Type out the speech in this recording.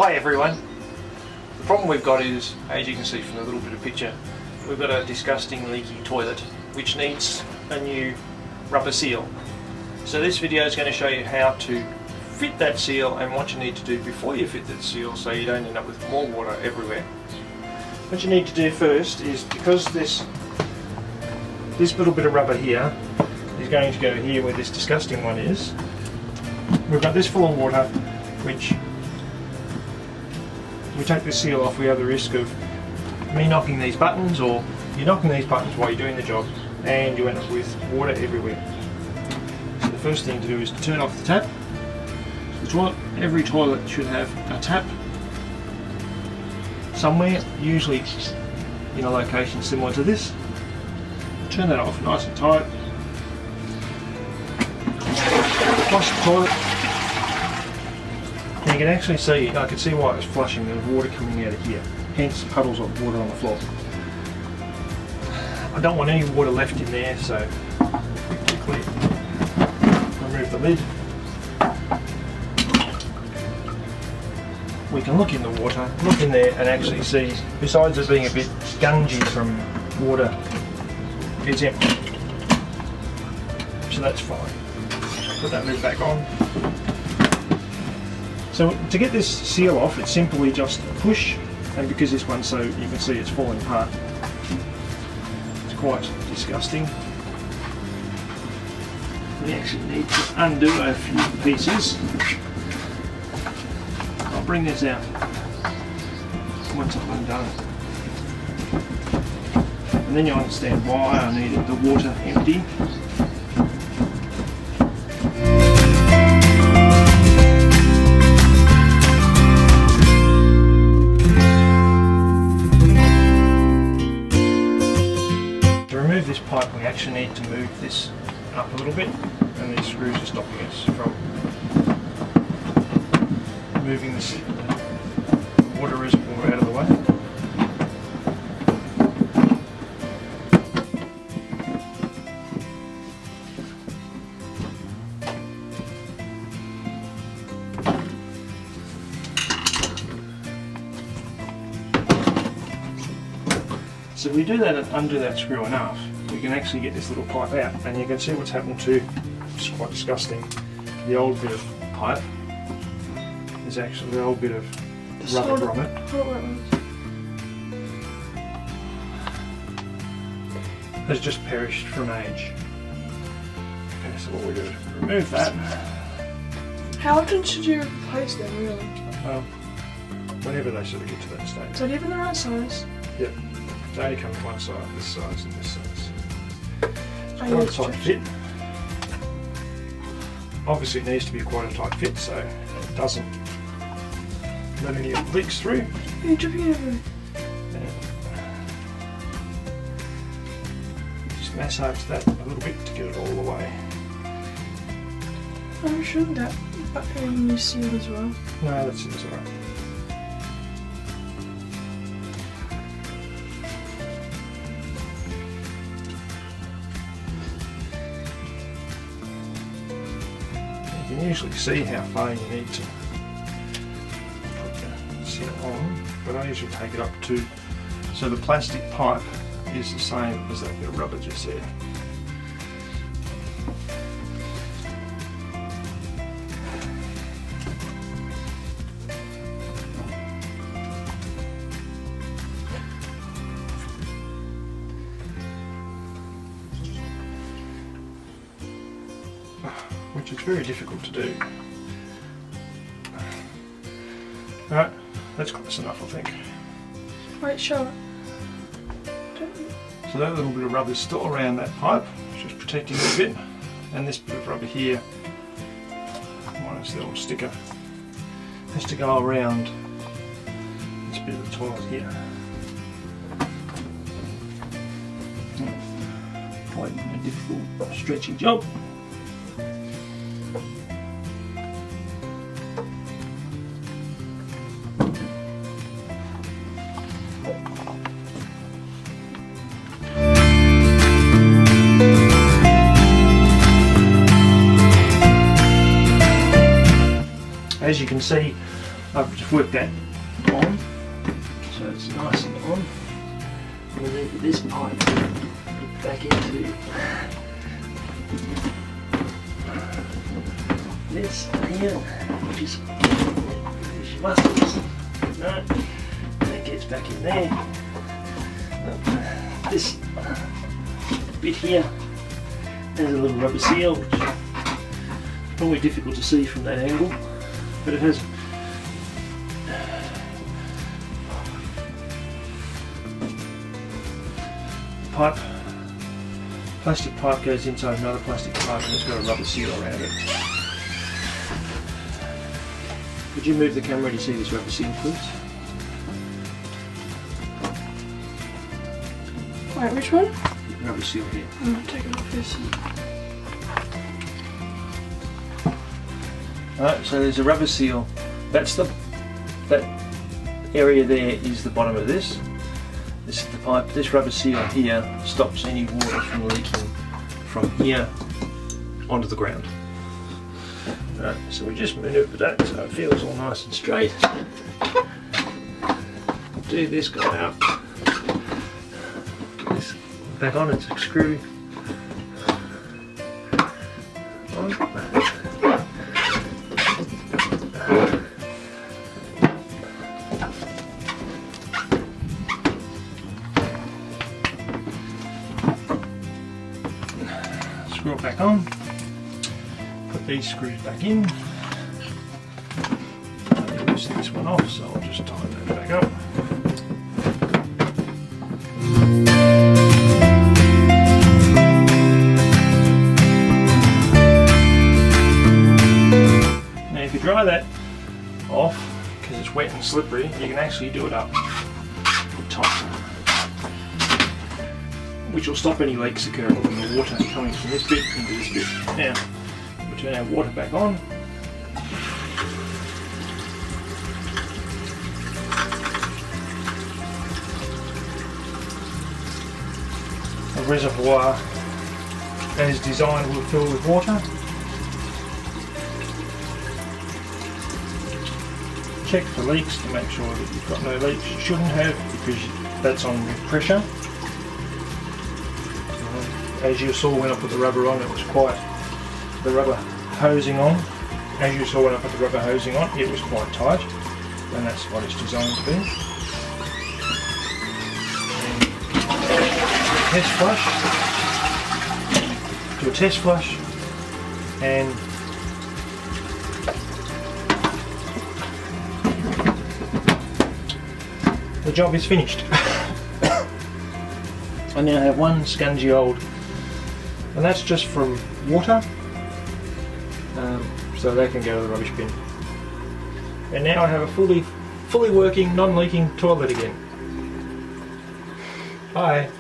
Hi everyone. The problem we've got is, as you can see from the little bit of picture, we've got a disgusting leaky toilet which needs a new rubber seal. So this video is going to show you how to fit that seal and what you need to do before you fit that seal so you don't end up with more water everywhere. What you need to do first is, because this little bit of rubber here is going to go here where this disgusting one is, we've got this full of water, which we take the seal off, we have the risk of me knocking these buttons, or you knocking these buttons while you're doing the job and you end up with water everywhere. So the first thing to do is to turn off the tap. Every toilet should have a tap somewhere, usually in a location similar to this. Turn that off nice and tight. Flush the toilet. And you can actually see, I can see why it was flushing, there was water coming out of here, hence puddles of water on the floor. I don't want any water left in there, so quickly remove the lid. We can look in the water, look in there and actually see, besides it being a bit gungy from water, it's empty. So that's fine. Put that lid back on. So to get this seal off, it's simply just push, and because this one's so, you can see it's falling apart. It's quite disgusting. We actually need to undo a few pieces. I'll bring this out once I've undone it. And then you'll understand why I needed the water empty. This pipe, we actually need to move this up a little bit, and these screws are stopping us from moving this water reservoir out of the way. So if we do that and undo that screw enough, we can actually get this little pipe out, and you can see what's happened to, it's quite disgusting, the old bit of pipe. There's actually the old bit of rubber from it. Has just perished from age. Okay, so what we do is remove that. How often should you replace them, really? Whenever they sort of get to that stage. Is that even the right size? Yep. They only come one side, this size and this size. Oh, Quite a tight fit. Obviously it needs to be quite a tight fit so it doesn't let any leaks through. You're dripping everywhere. Just massage that a little bit to get it all the way. I'm sure that you seal as well. No, that's alright. You can usually see how far you need to put the seal on, but I usually take it up to, so the plastic pipe is the same as that bit of rubber just there. Which is very difficult to do. Alright, that's close enough I think. Wait, show it. So that little bit of rubber is still around that pipe, just protecting it a bit, and this bit of rubber here, minus the little sticker, has to go around this bit of the toilet here. Quite a difficult stretchy job. As you can see, I've just worked that on, so it's nice and on. I'm going to move this pipe back into this here, which is your muscles. No, that gets back in there. This bit here has a little rubber seal, which is probably difficult to see from that angle, but it has pipe. Plastic pipe goes inside another plastic pipe and it's got a rubber seal around it. Could you move the camera to see this rubber seal, please? Wait, which one? Rubber seal here. I'm gonna take it off this. Alright, so there's a rubber seal. That area there is the bottom of this. This is the pipe. This rubber seal here stops any water from leaking from here onto the ground. Alright, so we just maneuver that so it feels all nice and straight. Do this guy out. Get this back on, it's a screw. Screw it back on, put these screws back in. I loose this one off, so I'll just tighten that back up. Now if you dry that off, because it's wet and slippery, you can actually do it up tight, which will stop any leaks occurring from the water coming from this bit into this bit. Now, we'll turn our water back on. The reservoir, as designed, will fill with water. Check for leaks to make sure that you've got no leaks. You shouldn't have, because that's on pressure. As you saw when I put the rubber on, it was quite, the rubber hosing on, as you saw when I put the rubber hosing on, it was quite tight, and that's what it's designed to be. And test flush, do a test flush, and the job is finished. I now have one scungy old, and that's just from water, so they can go to the rubbish bin. And now I have a fully working, non-leaking toilet again. Bye.